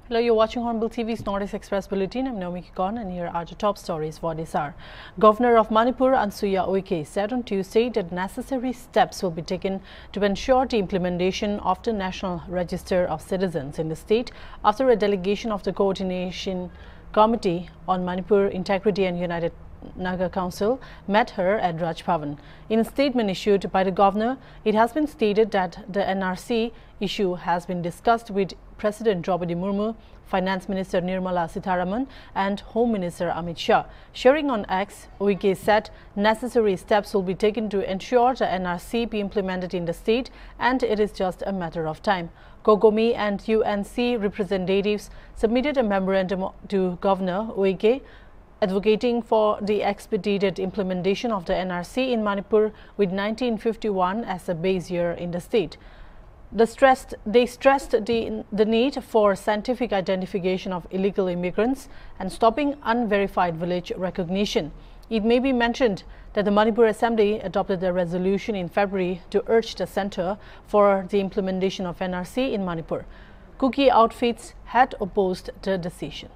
Hello, you're watching Hornbill TV's Northeast Express Bulletin. I'm Naomi Kikon, and here are the top stories for this hour. Governor of Manipur, Ansuya Uike, said on Tuesday that necessary steps will be taken to ensure the implementation of the National Register of Citizens in the state after a delegation of the Coordination Committee on Manipur Integrity and United Naga Council met her at Raj Bhavan. In a statement issued by the governor, it has been stated that the NRC issue has been discussed with President Draupadi Murmu, Finance Minister Nirmala Sitharaman and Home Minister Amit Shah. Sharing on X, Uike said necessary steps will be taken to ensure the NRC be implemented in the state, and it is just a matter of time. Kogomi and UNC representatives submitted a memorandum to Governor Uike advocating for the expedited implementation of the NRC in Manipur with 1951 as a base year in the state. They stressed the need for scientific identification of illegal immigrants and stopping unverified village recognition. It may be mentioned that the Manipur Assembly adopted a resolution in February to urge the Centre for the implementation of NRC in Manipur. Kuki outfits had opposed the decision.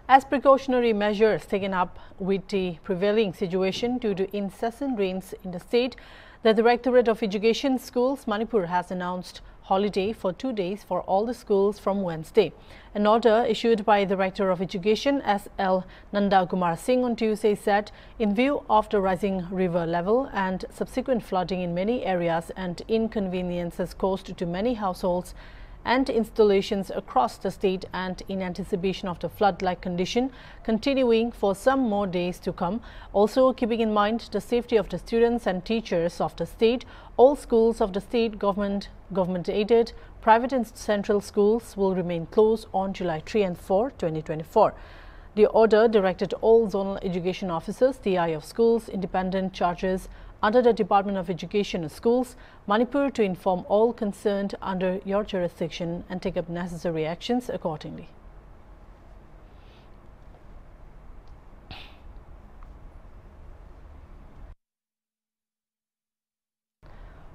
As precautionary measures taken up with the prevailing situation due to incessant rains in the state, the Directorate of Education Schools Manipur has announced holiday for 2 days for all the schools from Wednesday. An order issued by the Director of Education S.L. Nanda Kumar Singh on Tuesday said, in view of the rising river level and subsequent flooding in many areas and inconveniences caused to many households and installations across the state, and in anticipation of the flood-like condition continuing for some more days to come, also keeping in mind the safety of the students and teachers of the state, all schools of the state government-aided, private and central schools will remain closed on July 3 and 4, 2024. The order directed all zonal education officers, DI of schools, independent charges under the Department of Education and Schools, Manipur, to inform all concerned under your jurisdiction and take up necessary actions accordingly.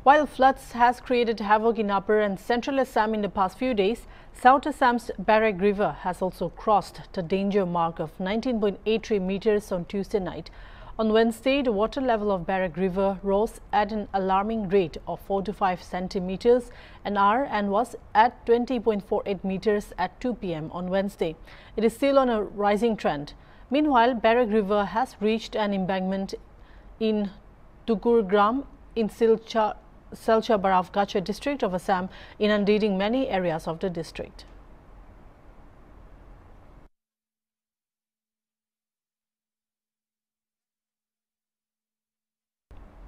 While floods has created havoc in Upper and Central Assam in the past few days, South Assam's Barak River has also crossed the danger mark of 19.83 meters on Tuesday night. On Wednesday, the water level of Barak River rose at an alarming rate of 4 to 5 centimeters an hour and was at 20.48 meters at 2 p.m. on Wednesday. It is still on a rising trend. Meanwhile, Barak River has reached an embankment in Tukurgram in Silcha Baravgacha district of Assam, inundating many areas of the district.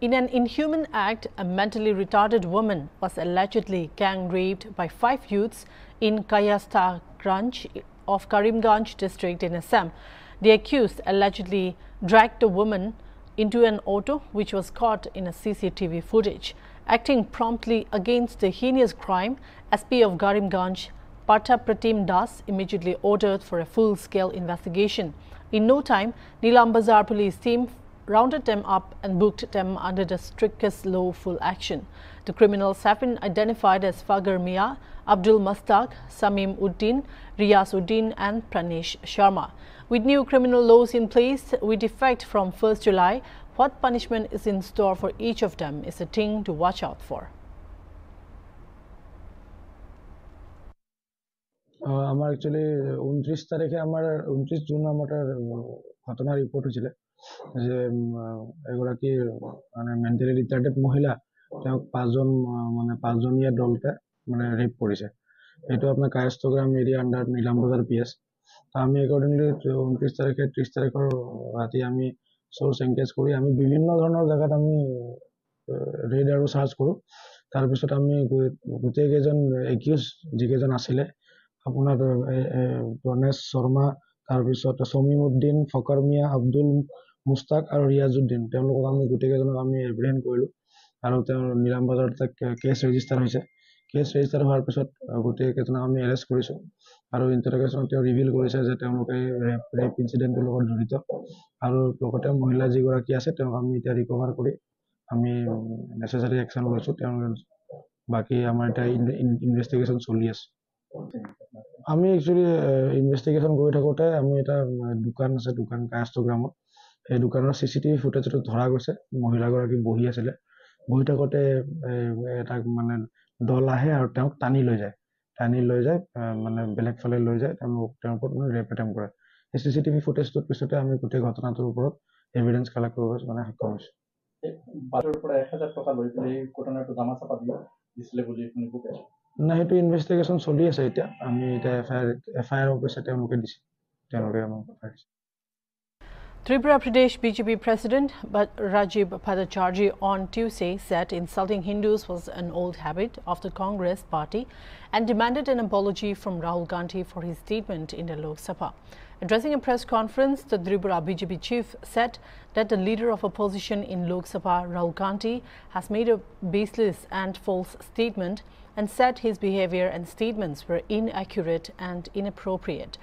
In an inhuman act, a mentally retarded woman was allegedly gang-raped by 5 youths in Kayastagranj of Karimganj district in Assam. The accused allegedly dragged the woman into an auto which was caught in a CCTV footage. Acting promptly against the heinous crime, SP of Karimganj, Partha Pratim Das, immediately ordered for a full-scale investigation. In no time, Neelam Bazar police team rounded them up and booked them under the strictest lawful action. The criminals have been identified as Fagar Mia, Abdul Mastaq, Samim Uddin, Riyas Uddin and Pranesh Sharma. With new criminal laws in place with effect from 1st July, what punishment is in store for each of them is a thing to watch out for. আমার actually 29 তারিখে আমার 29 June আমার ঘটনা report হয়েছিল যে এগৰাকী মানে mentally ৰিটাৰ্ডেড মহিলা তেওঁক পাঁচজনীয়া দলতে মানে ৰেপ কৰিছে। এইটো আপোনাৰ কায়স্থগ্ৰাম এৰিয়া আণ্ডাৰ নীলাম বজাৰ PS। আমি একৰ্ডিংলি 29 তাৰিখে 30 তাৰিখৰ ৰাতি আমি চ'ৰ্চ এংগেজ কৰি আমি বিভিন্ন ধৰণৰ জেগাত আমি ৰেড আৰু চাৰ্চ কৰোঁ। তাৰপিছত আমি গোটেইকেইজন একিউজ যিকেইজন আছিলে আপোনাৰ গণেশ শৰ্মা, তাৰপিছত সমীম উদ্দিন, ফকৰ মিয়া, আব্দুল মুস্তাক আৰু ৰিয়াজউদ্দিন, তেওঁলোকক আমি গোটেইকেইজনক আমি এপ্ৰিহেণ্ড কৰিলোঁ আৰু তেওঁৰ নীলাম বজাৰত কেছ ৰেজিষ্টাৰ হৈছে। কেছ ৰেজিষ্টাৰ হোৱাৰ পিছত গোটেইকেইজনক আমি এৰেষ্ট কৰিছোঁ আৰু ইণ্টাৰগেশ্যনত তেওঁ ৰিভিল কৰিছে যে তেওঁলোকে ৰেপ ইনচিডেণ্টৰ লগত জড়িত আৰু লগতে মহিলা যিগৰাকী আছে তেওঁক আমি এতিয়া ৰিকভাৰ কৰি আমি নেচেচাৰী একশ্যন লৈছোঁ। বাকী আমাৰ এতিয়া ইনভেষ্টিগেশ্যন চলি আছে। আমি একচুৱেলি ইনভেষ্টিগেশ্যন কৰি থাকোঁতে আমি এটা দোকান আছে, দোকান কায়াষ্টগ্ৰামত, সেই দোকানৰ CCTV ফুটেজটো ধৰা গৈছে। মহিলাগৰাকী বহি আছিলে, বহি থাকোঁতে এটা মানে দল আহে আৰু তেওঁক টানি লৈ যায় মানে বেলেগ ফালে লৈ যায়, তেওঁৰ ওপৰত মানে ৰেপ এটেম্প কৰে। সেই CCTV ফুটেজটোৰ পিছতে আমি গোটেই ঘটনাটোৰ ওপৰত এভিডেঞ্চ কালেক্ট কৰিব মানে সক্ষম হৈছোঁ। নাই, সেইটো ইনভেষ্টিগেশ্যন চলি আছে এতিয়া। আমি এতিয়া FIR অফিচাৰ তেওঁলোকে দিছে, তেওঁলোকে আমাক পঠাইছে। Tripura Pradesh BJP President Rajiv Bhattacharjee on Tuesday said insulting Hindus was an old habit of the Congress party and demanded an apology from Rahul Gandhi for his statement in the Lok Sabha. Addressing a press conference, the Tripura BJP chief said that the leader of opposition in Lok Sabha, Rahul Gandhi, has made a baseless and false statement and said his behavior and statements were inaccurate and inappropriate.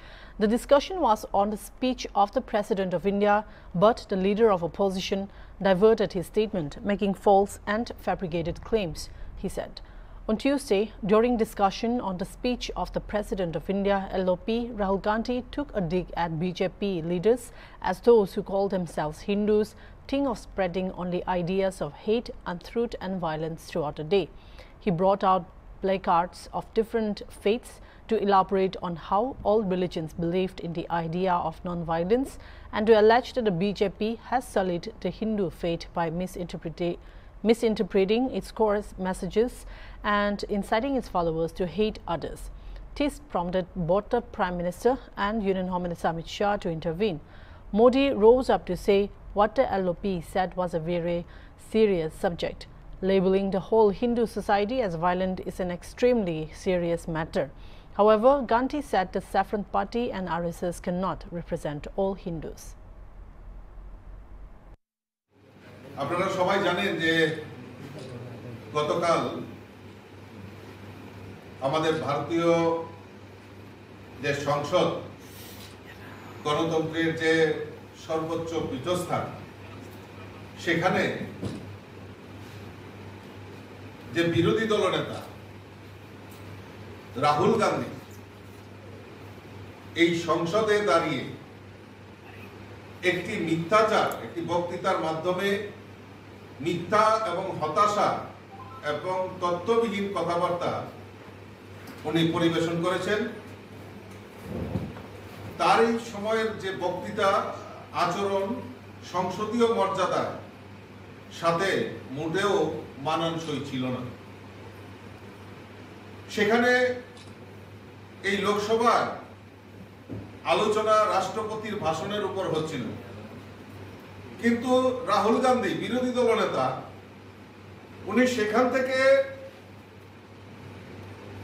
The discussion was on the speech of the President of India, but the leader of opposition diverted his statement, making false and fabricated claims, he said. On Tuesday, during discussion on the speech of the President of India, LOP, Rahul Gandhi took a dig at BJP leaders as those who call themselves Hindus think of spreading only ideas of hate, untruth and violence throughout the day. He brought out placards of different faiths to elaborate on how all religions believed in the idea of non-violence and to allege that the BJP has sullied the Hindu faith by misinterpreting its core messages and inciting its followers to hate others. This prompted both the Prime Minister and Union Home Minister Amit Shah to intervene. Modi rose up to say what the LOP said was a very serious subject. Labeling the whole Hindu society as violent is an extremely serious matter. However, Gandhi said the Saffron Party and RSS cannot represent all Hindus. আপনারা সবাই জানেন যে গতকাল আমাদের ভারতীয় যে সংসদ, গণতন্ত্রের যে সর্বোচ্চ পীঠস্থান, সেখানে যে বিরোধী দলনেতা রাহুল গান্ধী এই সংসদে দাঁড়িয়ে একটি মিথ্যাচার, একটি বক্তৃতার মাধ্যমে মিথ্যা এবং হতাশা এবং তথ্যবিহীন কথাবার্তা উনি পরিবেশন করেছেন। তার এই সময়ের যে বক্তৃতা, আচরণ সংসদীয় মর্যাদার সাথে মোটেও মানানসই ছিল না। সেখানে এই লোকসভার আলোচনা রাষ্ট্রপতির ভাষণের উপর হচ্ছিল, কিন্তু রাহুল গান্ধী বিরোধী দলনেতা উনি সেখান থেকে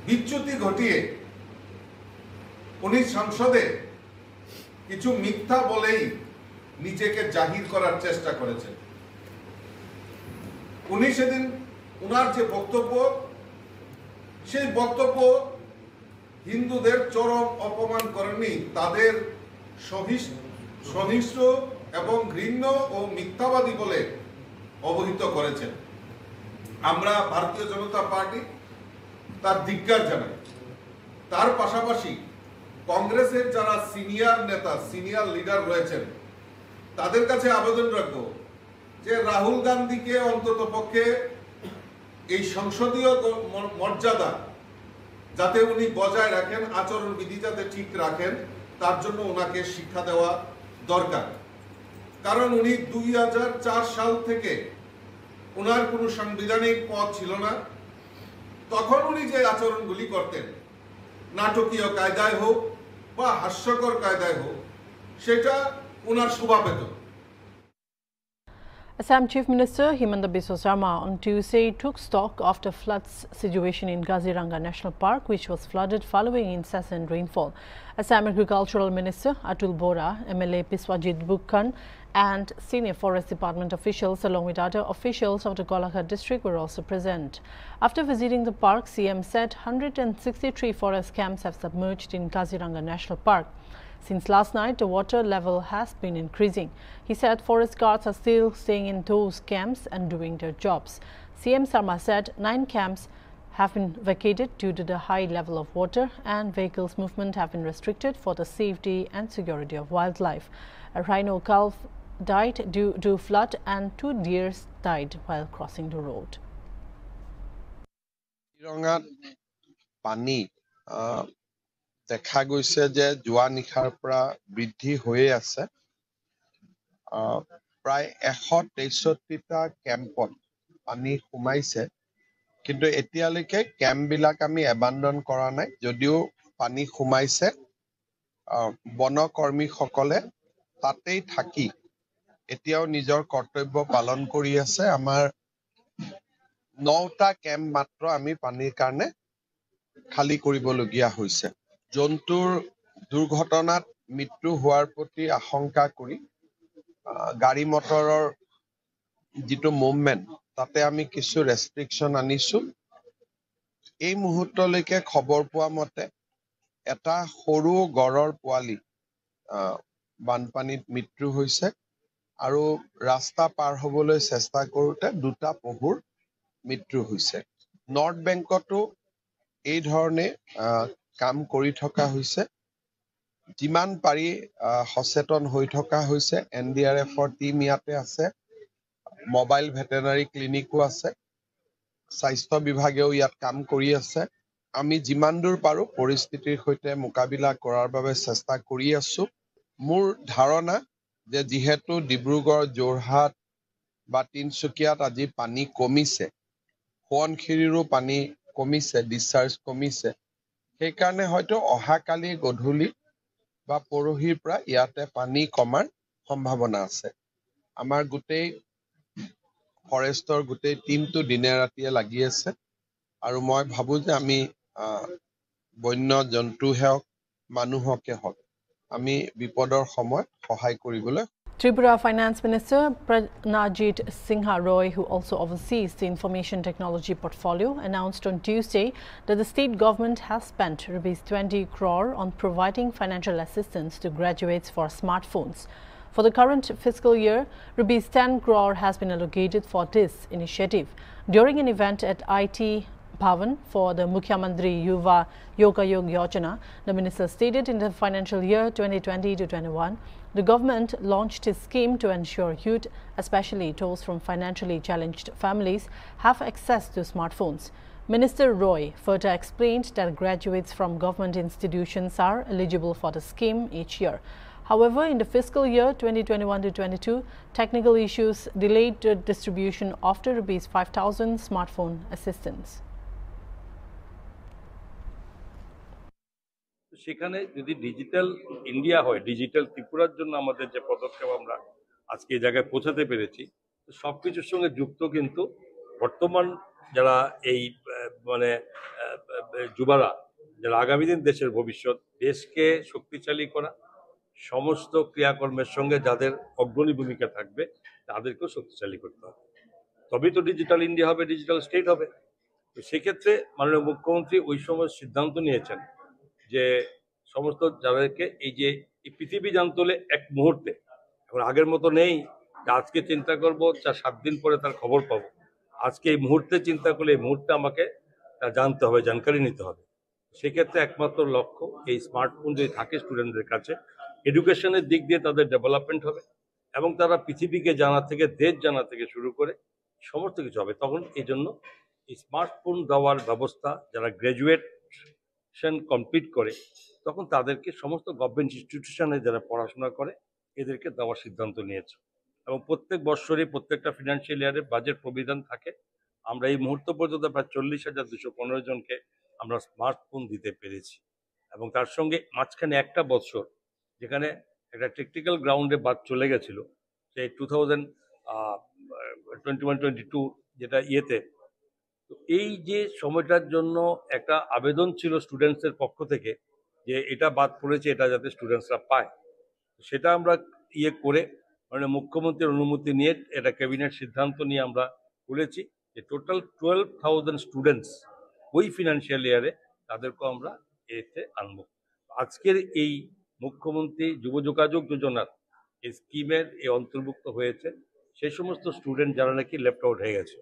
বিচ্যুতি ঘটিয়ে উনি সংসদে কিছু মিথ্যা বলেই নিজেকে জাহির করার চেষ্টা করেছেন। উনি সেদিন উনার যে বক্তব্য, সেই বক্তব্য হিন্দুদের চরম অপমান করেনি, তাদের সহিষ্ণু এবং ঘৃণ্য ও মিথ্যাবাদী বলে অবহিত করেছেন। আমরা ভারতীয় জনতা পার্টি তার ধিক্কার জানাই। তার পাশাপাশি কংগ্রেসের যারা সিনিয়র নেতা, সিনিয়র লিডার রয়েছেন, তাদের কাছে আবেদন রাখবো যে রাহুল গান্ধীকে অন্তত পক্ষে এই সংসদীয় মর্যাদা যাতে উনি বজায় রাখেন, আচরণ বিধি যাতে ঠিক রাখেন, তার জন্য ওনাকে শিক্ষা দেওয়া দরকার। কারণ উনি 2004 সাল থেকে ওনার কোনো সাংবিধানিক পদ ছিল না। তখন উনি যে আচরণগুলি করতেন, নাটকীয় কায়দায় হোক বা হাস্যকর কায়দায় হোক, সেটা ওনার শোভা পেত। Assam Chief Minister Himanta Biswa Sarma on Tuesday took stock of the floods situation in Kaziranga National Park, which was flooded following incessant rainfall. Assam Agricultural Minister Atul Bora, MLA Biswajit Bukkan and senior Forest Department officials along with other officials of the Golaghat district were also present. After visiting the park, CM said 163 forest camps have submerged in Kaziranga National Park. Since last night, the water level has been increasing. He said forest guards are still staying in those camps and doing their jobs. CM Sarma said 9 camps have been vacated due to the high level of water and vehicles movement have been restricted for the safety and security of wildlife. A rhino calf died due to flood and 2 deer died while crossing the road. দেখা গৈছে যে যোৱা নিশাৰ পৰা বৃদ্ধি হৈয়ে আছে প্ৰায় 163টা কেম্পত পানী সোমাইছে কিন্তু এতিয়ালৈকে কেম্পবিলাক আমি এবান্ডন কৰা নাই যদিও পানী সোমাইছে বনকৰ্মীসকলে তাতেই থাকি এতিয়াও নিজৰ কৰ্তব্য পালন কৰি আছে আমাৰ 9টা কেম্প মাত্ৰ আমি পানীৰ কাৰণে খালি কৰিবলগীয়া হৈছে জন্তুৰ দুৰ্ঘটনাত মৃত্যু হোৱাৰ প্ৰতি আশংকা কৰি গাড়ী মটৰৰ যিটো মুভমেন্ট তাতে আমি কিছু ৰেষ্ট্ৰিকশন আনিছো এই মুহূৰ্তলৈকে খবৰ পোৱা মতে এটা সৰু গড়ৰ পোৱালি বানপানীত মৃত্যু হৈছে আৰু ৰাস্তা পাৰ হ'বলৈ চেষ্টা কৰোতে দুটা পহুৰ মৃত্যু হৈছে নৰ্থ বেংকতো এই ধৰণে কাম কৰি থকা হৈছে যিমান পাৰি সচেতন হৈ থকা হৈছে এনডিআৰএফৰ টিম ইয়াতে আছে মোবাইল ভেটেনাৰী ক্লিনিকো আছে স্বাস্থ্য বিভাগেও ইয়াত কাম কৰি আছে আমি যিমান দূৰ পাৰো পৰিস্থিতিৰ সৈতে মোকাবিলা কৰাৰ বাবে চেষ্টা কৰি আছো মোৰ ধাৰণা যে যিহেতু ডিব্ৰুগড় যোৰহাট বা তিনচুকীয়াত আজি পানী কমিছে সোৱণশিৰিৰো পানী কমিছে ডিসচাৰ্জ কমিছে সেইকাৰণে হয়তো অহাকালি গধূলি বা পৰহিৰ পৰা ইয়াতে পানী কমাৰ সম্ভাৱনা আছে আমাৰ গোটেই ফৰেষ্টৰ গোটেই টিমটো দিনে ৰাতিয়ে লাগি আছে আৰু মই ভাবো যে আমি বন্য জন্তু হেওক মানুহকে হওক আমি বিপদৰ সময় সহায় কৰিবলৈ Tripura Finance Minister Pranajit Singha Roy, who also oversees the information technology portfolio, announced on Tuesday that the state government has spent ₹20 crore on providing financial assistance to graduates for smartphones. For the current fiscal year, ₹10 crore has been allocated for this initiative. During an event at IT Bhavan for the Mukhyamantri Yuva Yoga Yog Yojana, the minister stated in the financial year 2020-21, the government launched a scheme to ensure youth, especially those from financially challenged families, have access to smartphones. Minister Roy further explained that graduates from government institutions are eligible for the scheme each year. However, in the fiscal year 2021-22, technical issues delayed the distribution of the ₹5,000 smartphone assistance. সেখানে যদি digital India হয় digital ত্রিপুরার জন্য আমাদের যে পদক্ষেপ আমরা আজকে এই জায়গায় পৌঁছাতে পেরেছি সবকিছুর সঙ্গে যুক্ত কিন্তু বর্তমান যারা এই মানে যুবরা যারা আগামী দিন দেশের ভবিষ্যৎ দেশকে শক্তিশালী করা সমস্ত ক্রিয়াকর্মের সঙ্গে যাদের অগ্রণী ভূমিকা থাকবে তাদেরকেও শক্তিশালী করতে হবে তবেই তো ডিজিটাল ইন্ডিয়া হবে ডিজিটাল স্টেট হবে তো সেক্ষেত্রে মাননীয় মুখ্যমন্ত্রী ওই সময় সিদ্ধান্ত নিয়েছেন যে সমস্ত যাদেরকে এই যে পৃথিবী জানতে হলে এক মুহূর্তে এখন আগের মতো নেই যে আজকে চিন্তা করব 7 দিন পরে তার খবর পাবো আজকে এই মুহূর্তে চিন্তা করলে এই মুহূর্তে আমাকে তা জানতে হবে জানকারি নিতে হবে সেক্ষেত্রে একমাত্র লক্ষ্য এই স্মার্টফোন যদি থাকে স্টুডেন্টদের কাছে এডুকেশনের দিক দিয়ে তাদের ডেভেলপমেন্ট হবে এবং তারা পৃথিবীকে জানা থেকে দেশ জানা থেকে শুরু করে সমস্ত কিছু হবে তখন এই জন্য এই স্মার্টফোন দেওয়ার ব্যবস্থা যারা গ্র্যাজুয়েশন কমপ্লিট করে তখন তাদেরকে সমস্ত গভর্নমেন্ট ইনস্টিটিউশনে যারা পড়াশোনা করে এদেরকে দেওয়ার সিদ্ধান্ত নিয়েছে এবং প্রত্যেক বছরই প্রত্যেকটা ফিনান্সিয়াল ইয়ারে বাজেট প্রবিধান থাকে আমরা এই মুহূর্ত পর্যন্ত প্রায় 40,215 জনকে আমরা স্মার্টফোন দিতে পেরেছি এবং তার সঙ্গে মাঝখানে একটা বছর যেখানে একটা টেকনিক্যাল গ্রাউন্ডে বাদ চলে গেছিল সেই 21-22 যেটা ইয়েতে, তো এই যে সময়টার জন্য একটা আবেদন ছিল স্টুডেন্টসের পক্ষ থেকে যে এটা বাদ পড়েছে, এটা যাতে স্টুডেন্টসরা পায়, সেটা আমরা ইয়ে করে মানে মুখ্যমন্ত্রীর অনুমতি নিয়ে এটা ক্যাবিনেট সিদ্ধান্ত নিয়ে আমরা বলেছি যে টোটাল 12,000 স্টুডেন্টস ওই ফিনান্সিয়াল ইয়ারে তাদেরকেও আমরা এতে আনবো। আজকের এই মুখ্যমন্ত্রী যুব যোগাযোগ যোজনার এই স্কিমের এই অন্তর্ভুক্ত হয়েছে সেই সমস্ত স্টুডেন্ট যারা নাকি লেফট আউট হয়ে গেছে,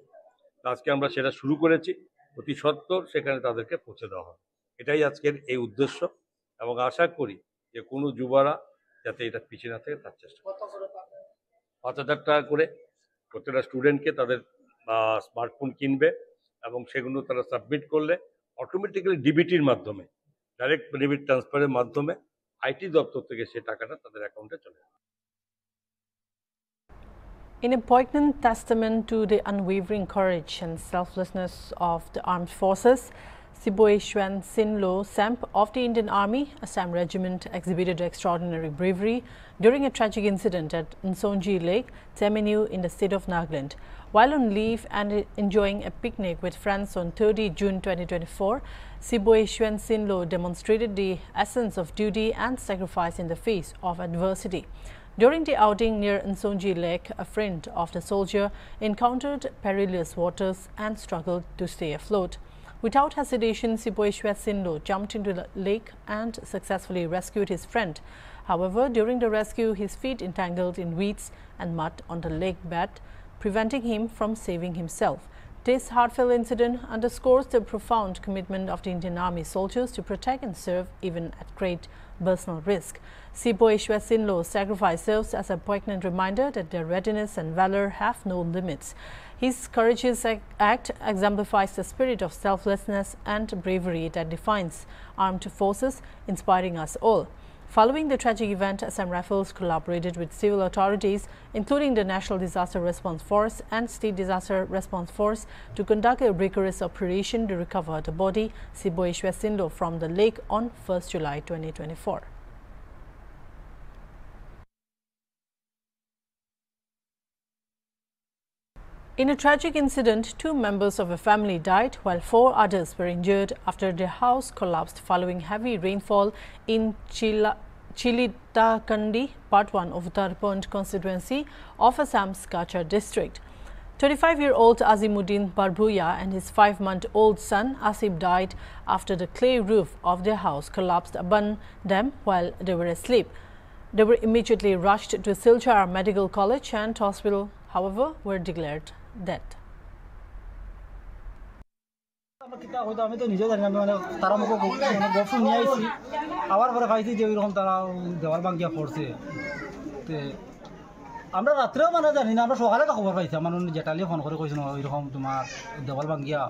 আজকে আমরা সেটা শুরু করেছি, অতি সত্বর সেখানে তাদেরকে পৌঁছে দেওয়া হবে। এটাই আজকের এই উদ্দেশ্য এবং আশা করি যে কোনো যুবরা যাতে এটা পিছিয়ে না থাকে তার চেষ্টা করে। 5,000 টাকা করে প্রত্যেকটা স্টুডেন্টকে তাদের স্মার্টফোন কিনবে এবং সেগুলো তারা সাবমিট করলে অটোমেটিক্যালি ডিবিটির মাধ্যমে, ডাইরেক্ট ডেবিট ট্রান্সফারের মাধ্যমে আইটি দপ্তর থেকে সে টাকাটা তাদের অ্যাকাউন্টে চলে যাবে। In a poignant testament to the unwavering courage and selflessness of the armed forces, Siboy Shwen Sinlo Semp of the Indian Army, Assam Regiment, exhibited extraordinary bravery during a tragic incident at Nsonji Lake, Temenu in the state of Nagaland. While on leave and enjoying a picnic with friends on 30 June 2024, Siboy Shwen Sinlo demonstrated the essence of duty and sacrifice in the face of adversity. During the outing near Nsonji Lake, a friend of the soldier encountered perilous waters and struggled to stay afloat. Without hesitation, Siboy Shwen Sinlo jumped into the lake and successfully rescued his friend. However, during the rescue, his feet entangled in weeds and mud on the lake bed, preventing him from saving himself. This heartfelt incident underscores the profound commitment of the Indian Army soldiers to protect and serve even at great personal risk. Siboy Shwen Sinlo's sacrifice serves as a poignant reminder that their readiness and valor have no limits. His courageous act exemplifies the spirit of selflessness and bravery that defines armed forces, inspiring us all. Following the tragic event, Assam Rifles collaborated with civil authorities, including the National Disaster Response Force and State Disaster Response Force, to conduct a rigorous operation to recover the body Siboy Shwen Sinlo from the lake on 1st July 2024. In a tragic incident, 2 members of a family died while 4 others were injured after their house collapsed following heavy rainfall in Chilitakandi, Part 1 of Uttarakhand constituency of Assam's Kachar district. 25-year-old Azimuddin Barbuya and his 5-month-old son Asif died after the clay roof of their house collapsed upon them while they were asleep. They were immediately rushed to Silchar Medical College and Hospital, however, were declared dead. আমি তো নিজেও জানি না, মানে তারা মুখে গল্প নিয়ে আইছি, আবার পরে খাইছি যে ওইরকম তারা দেওয়াল ভাঙ্গিয়া পড়ছে। তো আমরা রাত্রেও মানে জানি না, আমরা সকালে তো খবর পাইছি, আমার জেঠালিও ফোন করে কইছিল ওইরকম তোমার দেওয়াল ভাঙ্গিয়া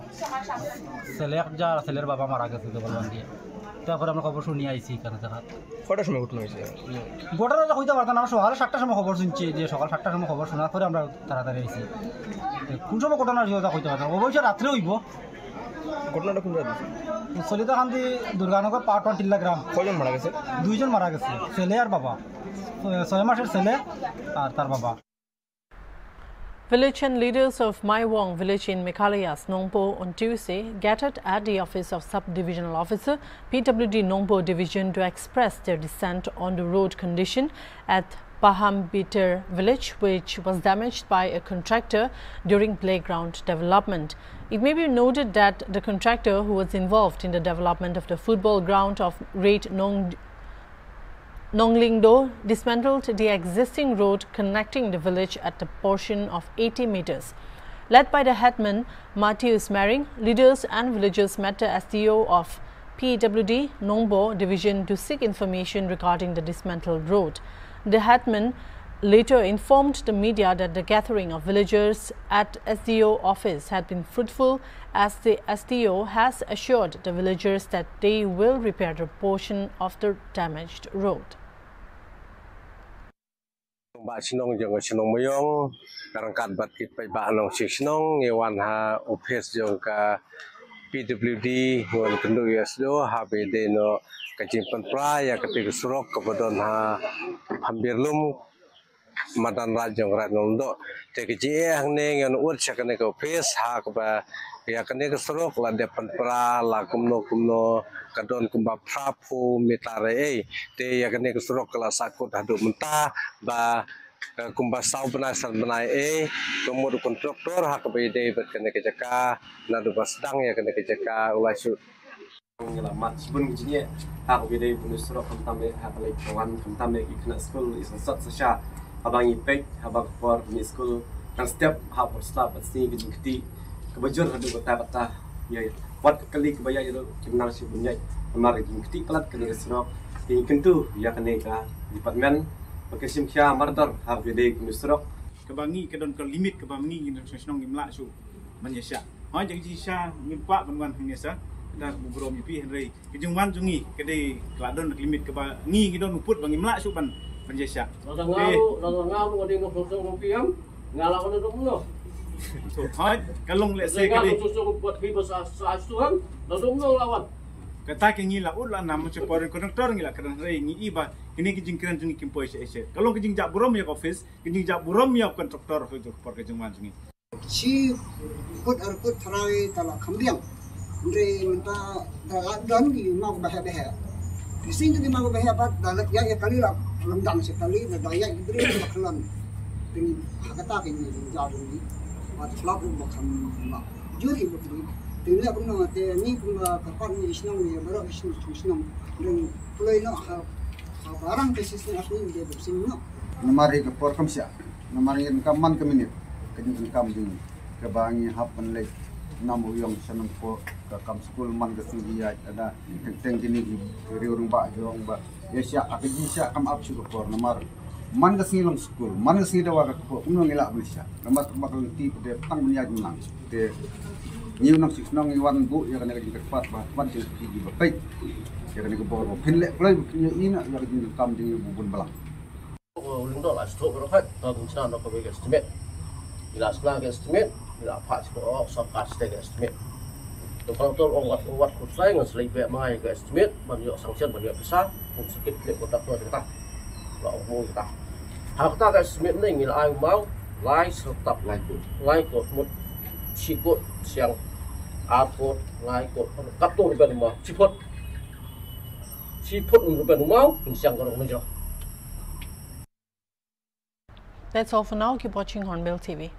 ছেলের বাবা মারা গেছে দেওয়াল ভাঙ্গিয়া। তারপরে আমরা খবর শুনিয়ে আইছি এখানে দেখা। কটার সময় ঘটনা হয়েছে? ঘটনাটা কইতে পারতাম না, আমরা সকালে 7টার সময় খবর শুনছি, যে সকাল 7টার সময় খবর শোনার পরে আমরা তাড়াতাড়ি আইছি। কোন সময় ঘটনা হয়েছে কইতে পারতাম, অবশ্যই রাত্রে হইব। ঘটনাটা কোন রাতে? সলিতাকান্দি দুর্গানগর পার্ট 1 টিল্লা গ্রাম। কয়জন মারা গেছে? 2 জন মারা গেছে, ছেলে আর বাবা, 6 মাসের ছেলে আর তার বাবা। Village and leaders of Maiwong village in Meghalayas, Nongpo, on Tuesday gathered at the office of Sub-Divisional Officer, PWD Nongpo Division, to express their dissent on the road condition at Pahambiter village, which was damaged by a contractor during playground development. It may be noted that the contractor who was involved in the development of the football ground of Great Nonglingdo dismantled the existing road connecting the village at a portion of 80 meters. Led by the headman Matthias Mering, leaders and villagers met the SDO of PWD Nongpo Division to seek information regarding the dismantled road. The headman later informed the media that the gathering of villagers at SDO office had been fruitful, as the SDO has assured the villagers that they will repair the portion of the damaged road. Ba sinong jong sinong mayong karangkat bat kit pai ba nong sinong ngewan ha office jong ka PWD ngon kendu yasdo HBD no kajimpan praya ketika surok kebetulan ha hampir lum madan rajang ranong do te ke je hang ne ngan ut sakane ko face ha ko ba ya kane ke sorok la depan pra la kumno kadon kumba prapu mitare te ya kane ke sorok la sakut hadu mentah ba kumba sau benasal benai kemudian kontraktor hak bede berkene ke jaka nadu basdang ya kene ke jaka ulai su ngela mat bun ginya hak bede bunus ro kamtame hak lek kawan kamtame ikna school is sat sasha abang ipek habak for ni school kan step hak slap sini giti kebajur hadu bata ya wat kali kebaya itu kimnar si bunya amar giti pelat kene sro kentu ya kene ka department Kesim kia mardar hak bede kunusrok kebangi kedon ke limit kebangi internasional ngimla su menyesya ha jadi sya ngimpa banwan hangesa dah bubro mipi henry kejungwan jungi kede kladon limit kebangi gidon uput bangimla su ban menyesya ngalu ade no sosong piam ngala kono dong so ha kalong let's say kede sosong buat bebas asuhan dong lawan kata ke ngila ulah nama cepor konektor ngila kadang rei ngi iba ini kijing kiran jungi kimpo ese kalau kijing jak burom ya office kijing jak burom ya kontraktor itu por kijing man jungi si kut arkut tharai tala khambiang re minta dan gi mau bahaya di sini di mau bahaya pat dalat ya kali lah lemdang sekali daya ibri baklan dengan hakata ke ni jadu ni at club bakam juri betul Tengah pun nak ni pun kapan ni isnam ni baru isnam dan play nak barang kesisnya aku ni dia bersih nak. Namari ke porkam sia, namari kaman ke minit, kenyang kam ding kebangi happen lek namu yang senang po ke kam school man ke sini ada teng kini di riurung ba jorong ba. Ya sia aku bisa kam up suka por namar man ke sini long school, man ke sini dawa ke po unong elak bisa. Namar bakal ti de tang menyaj menang. De nhiều năm xịt nong iwan bu ya kana ka pat ba man ti gi ba pai ya kana ka bo pin le play ina ya ka ni kam di bubun balang lung do la sto ro khat ta bun chana ko be estimate ila skla ke estimate ila pat ko so pat ste ke estimate to kalau tol wat ko sai ngas lai be mai ke estimate ban yo sanction ban yo pesa pun sikit le ko ta ko ta la o ta ha ta ke estimate ni ila ai mau lai so tap lai ko mut sikut siang apot ngai ko kapto ni benuma sipot ni benuma siang ko no. That's all for now. Keep watching Hornbill TV.